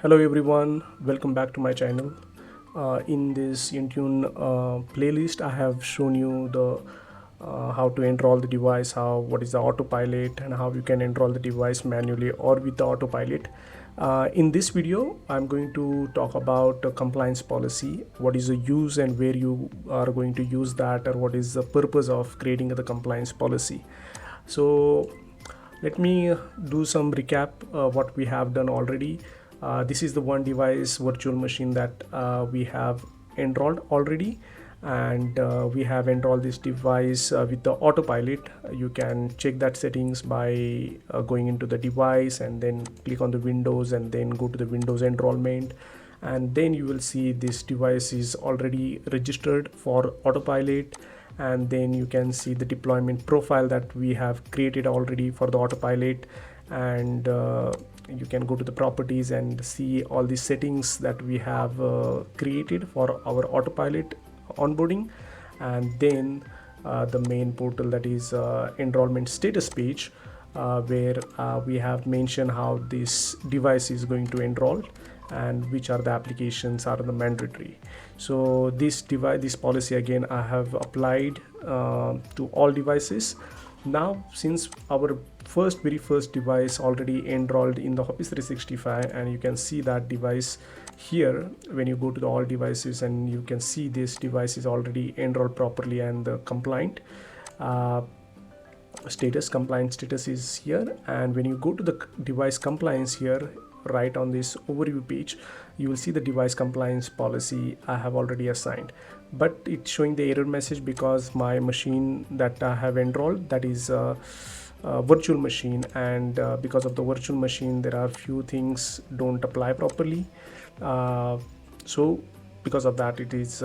Hello everyone, welcome back to my channel. In this Intune playlist, I have shown you the how to enroll the device, what is the autopilot, and how you can enroll the device manually or with the autopilot. In this video, I'm going to talk about compliance policy, what is the use and where you are going to use that, or what is the purpose of creating the compliance policy. So let me do some recap what we have done already. This is the one device virtual machine that we have enrolled already, and we have enrolled this device with the autopilot. You can check that settings by going into the device and then click on the Windows and then go to the Windows enrollment, and then you will see this device is already registered for autopilot. And then you can see the deployment profile that we have created already for the autopilot, and you can go to the properties and see all the settings that we have created for our autopilot onboarding. And then the main portal, that is enrollment status page, where we have mentioned how this device is going to enroll and which are the applications are the mandatory. So this policy again I have applied to all devices. Now, since our very first device already enrolled in the Office 365, and you can see that device here when you go to the all devices, and you can see this device is already enrolled properly and the compliant status is here. And when you go to the device compliance here, right on this overview page, you will see the device compliance policy I have already assigned, but it's showing the error message because my machine that I have enrolled, that is a virtual machine, and because of the virtual machine there are few things don't apply properly. So because of that it's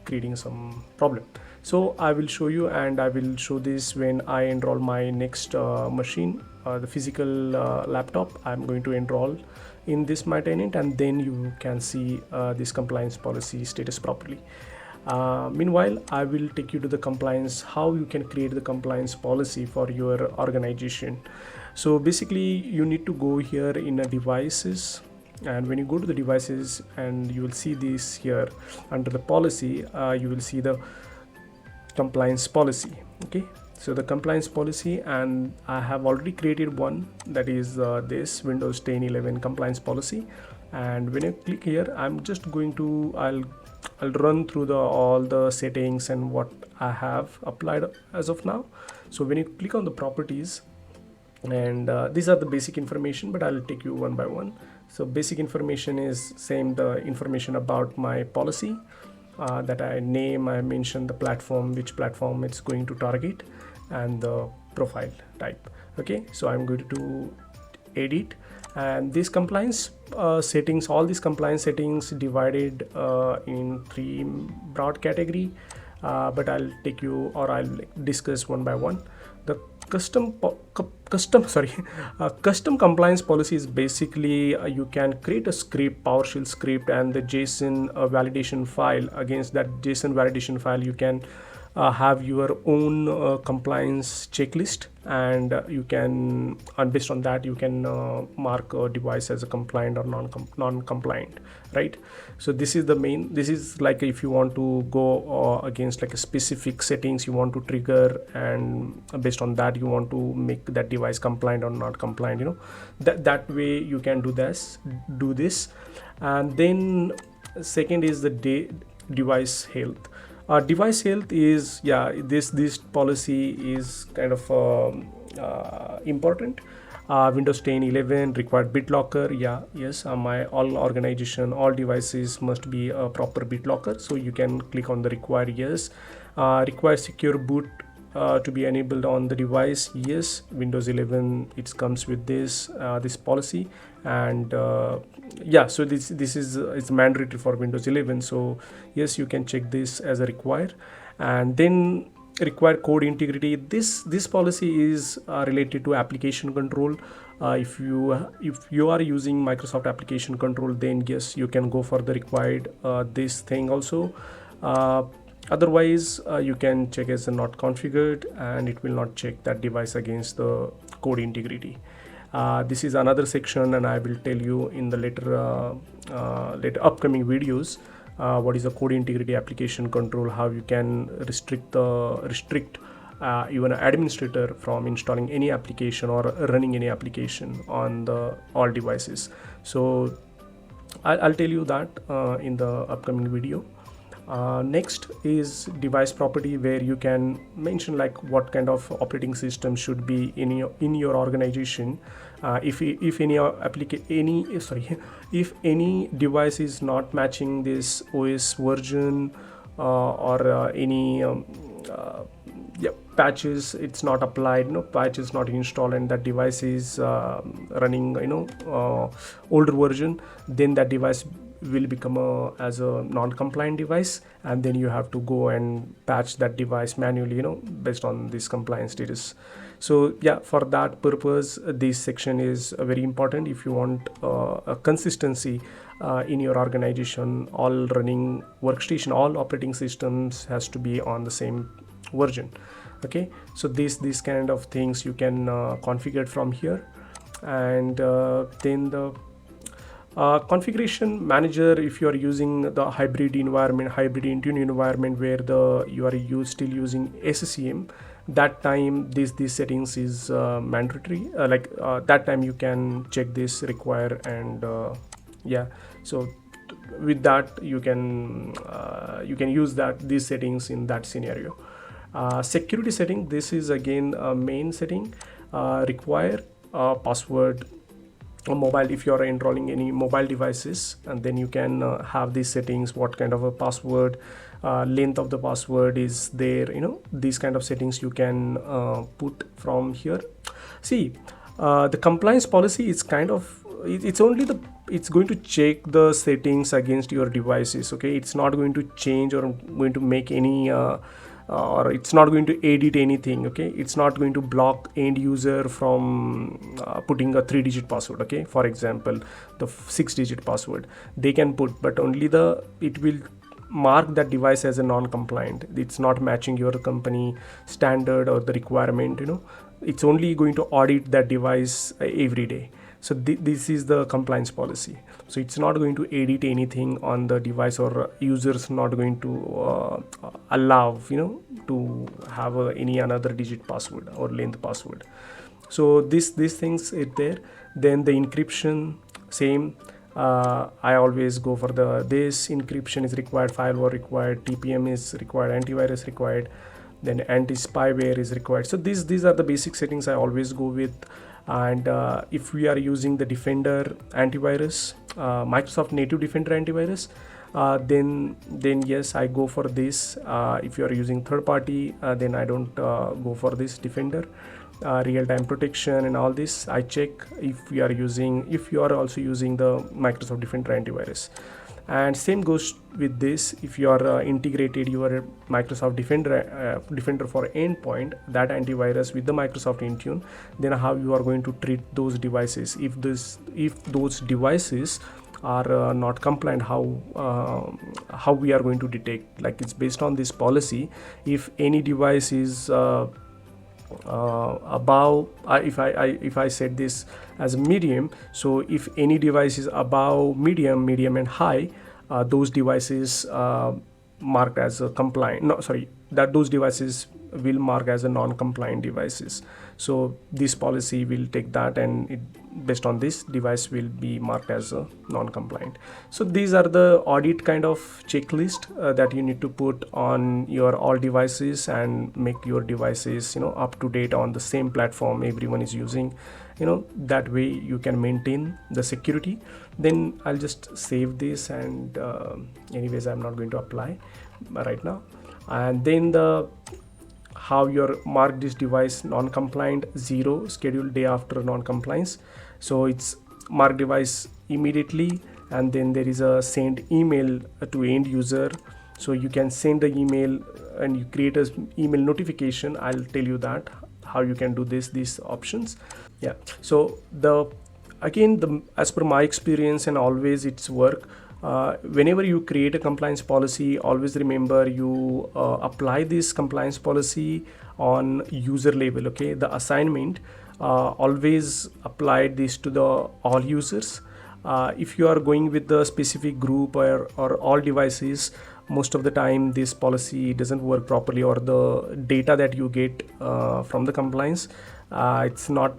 creating some problem. So I will show you, and I will show this when I enroll my next machine, the physical laptop I'm going to enroll in this my tenant, and then you can see this compliance policy status properly. Meanwhile, I will take you to the compliance, how you can create the compliance policy for your organization. So basically you need to go here in a devices, and when you go to the devices, and you will see this here under the policy, you will see the compliance policy. Okay, so the compliance policy, and I have already created one, that is this Windows 10 11 compliance policy. And when you click here, I'm just going to I'll run through all the settings and what I have applied as of now. So when you click on the properties, and these are the basic information, but I'll take you one by one. So basic information is same, the information about my policy, that I mentioned the platform, which platform it's going to target, and the profile type. Okay, so I'm going to edit, and this compliance settings, all these compliance settings divided in three broad category, but I'll take you, or I'll discuss one by one. The custom compliance policy is basically you can create a script, PowerShell script, and the JSON validation file. Against that JSON validation file you can have your own compliance checklist, and you can, and based on that you can mark a device as a compliant or non-compliant, right? So this is the main, this is like if you want to go against like a specific settings you want to trigger, and based on that you want to make that device compliant or not compliant, that way you can do this. And then second is the device health. Device health is, this policy is kind of important. Windows 10 11 required BitLocker. Yes, my all organization, all devices must be a proper BitLocker, so you can click on the require yes. Require secure boot to be enabled on the device. Yes, Windows 11 it comes with this policy, and so this is it's mandatory for Windows 11. So yes, you can check this as a require. And then require code integrity. This policy is related to application control. If you are using Microsoft application control, then yes, you can go for the required this thing also. Otherwise you can check as a not configured, and it will not check that device against the code integrity. This is another section, and I will tell you in the later upcoming videos what is the code integrity application control, how you can restrict even an administrator from installing any application or running any application on the all devices. So I'll tell you that in the upcoming video. Next is device property, where you can mention like what kind of operating system should be in your organization. If any device is not matching this OS version or any patches, it's not applied, patches not installed, and that device is running older version, then that device will become as a non-compliant device, and then you have to go and patch that device manually, based on this compliance status. So yeah, for that purpose, this section is very important. If you want a consistency in your organization, all running workstation, all operating systems has to be on the same version. Okay, so these kind of things you can configure from here. And then the configuration manager, if you are using the hybrid Intune environment, where you are still using SCCM, that time these settings is mandatory. That time you can check this require, and so with that you can use these settings in that scenario. Security setting, this is again a main setting. Require password mobile, if you are enrolling any mobile devices, and then you can have these settings, what kind of a password, length of the password is there, these kind of settings you can put from here. See, the compliance policy is kind of, it's going to check the settings against your devices. Okay, it's not going to change or going to make any or it's not going to edit anything. Okay, it's not going to block end user from putting a 3-digit password. Okay, for example, the 6-digit password they can put, but only it will mark that device as a non-compliant. It's not matching your company standard or the requirement. It's only going to audit that device every day. So this is the compliance policy. So it's not going to edit anything on the device, or users not going to allow to have any another digit password or length password. So these things is there. Then the encryption, same. I always go for this encryption is required, firewall required, TPM is required, antivirus required, then anti-spyware is required. So these are the basic settings I always go with. And if we are using the Defender antivirus, Microsoft native Defender antivirus, then yes, I go for this. If you are using third party, then I don't go for this Defender. Real-time protection and all this I check if you are also using the Microsoft Defender antivirus. And same goes with this, if you are integrated your Microsoft Defender for Endpoint, that antivirus with the Microsoft Intune, then how you are going to treat those devices. If those devices are not compliant, how we are going to detect, like it's based on this policy. If any device is above, if I set this as medium, so if any device is above medium and high, those devices marked as a compliant, those devices will mark as a non-compliant devices. So this policy will take that, and based on this device will be marked as a non-compliant. So these are the audit kind of checklist that you need to put on your all devices, and make your devices up to date on the same platform everyone is using. That way you can maintain the security. Then I'll just save this, and anyways I'm not going to apply right now. And then how you mark this device non-compliant, 0 scheduled day after non-compliance. So it's mark device immediately, and then there is a send email to end user. So you can send the email and you create an email notification. I'll tell you that how you can do these options. Yeah, so as per my experience, and always it's work, whenever you create a compliance policy, always remember you apply this compliance policy on user level. Okay, the assignment always apply this to the all users. If you are going with the specific group or all devices, most of the time this policy doesn't work properly, or the data that you get from the compliance, it's not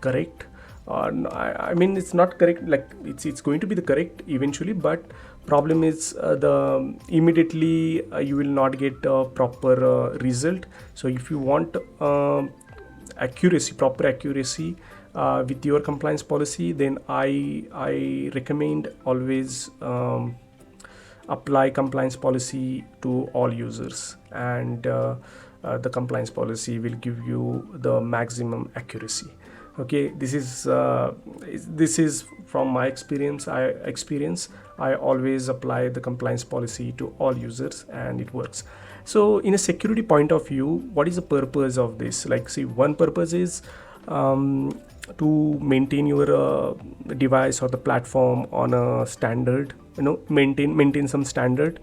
correct. I mean, it's not correct, like it's going to be the correct eventually, but problem is the immediately you will not get a proper result. So if you want proper accuracy with your compliance policy, then I recommend always apply compliance policy to all users, and the compliance policy will give you the maximum accuracy. Okay, this is from my experience. I always apply the compliance policy to all users, and it works. So in a security point of view, what is the purpose of this? Like, see, one purpose is to maintain your device or the platform on a standard, maintain some standard,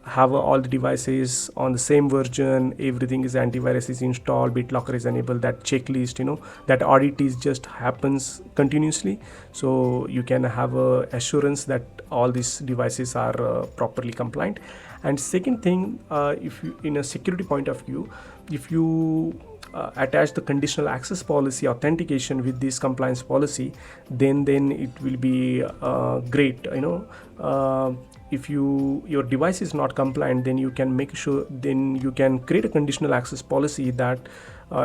have all the devices on the same version, everything is antivirus is installed, BitLocker is enabled, that checklist, that audit is just happens continuously, so you can have a assurance that all these devices are properly compliant. And second thing, if you, in a security point of view, if you attach the conditional access policy authentication with this compliance policy, then it will be great. If your device is not compliant, then you can make sure, then you can create a conditional access policy that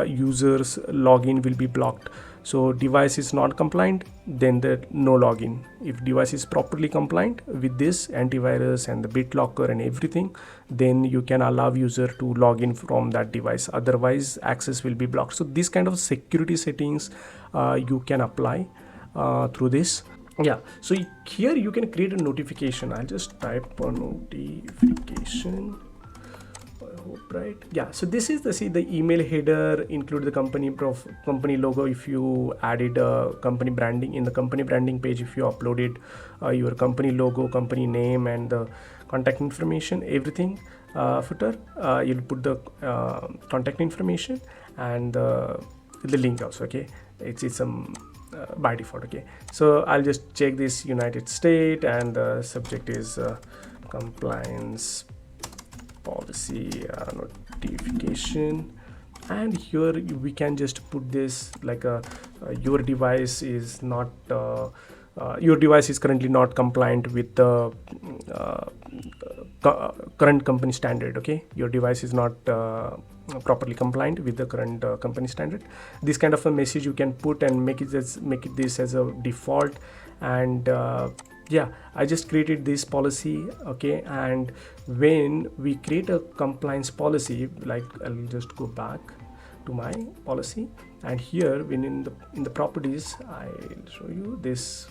users login will be blocked. So device is not compliant, then the no login. If device is properly compliant with this antivirus and the BitLocker and everything, then you can allow user to log in from that device, otherwise access will be blocked. So this kind of security settings you can apply through this. Yeah, so here you can create a notification. I'll just type a notification, I hope, right? Yeah, so this is the email header, include the company logo. If you added a company branding, in the company branding page, if you uploaded your company logo, company name, and the contact information, everything, footer, you'll put the contact information and the link also. Okay, it's by default. Okay, so I'll just check this United States, and the subject is compliance policy notification, and here we can just put this like your device is not your device is currently not compliant with the current company standard. Okay, your device is not properly compliant with the current company standard. This kind of a message you can put and make this as a default. And yeah, I just created this policy. Okay, and when we create a compliance policy, like I'll just go back to my policy, and here when in the properties, I'll show you this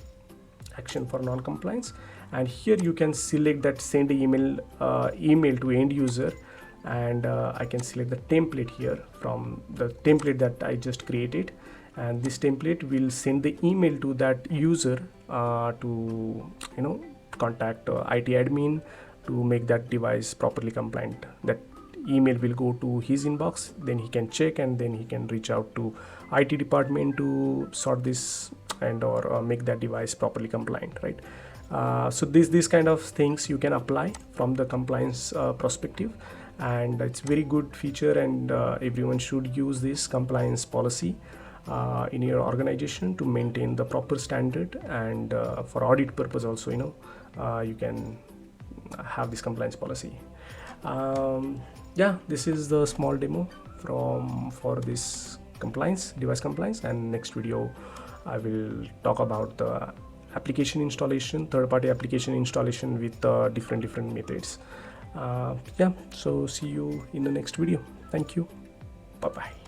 action for non-compliance, and here you can select that send email to end user, and I can select the template here from the template that I just created, and this template will send the email to that user to contact IT admin to make that device properly compliant. That email will go to his inbox, then he can check, and then he can reach out to IT department to sort this and or make that device properly compliant, right? So these kind of things you can apply from the compliance perspective, and it's very good feature, and everyone should use this compliance policy in your organization to maintain the proper standard, and for audit purpose also, you can have this compliance policy. Yeah, this is the small demo for this device compliance, and next video I will talk about the application installation, third-party application installation with different methods. Yeah, so see you in the next video. Thank you. Bye bye.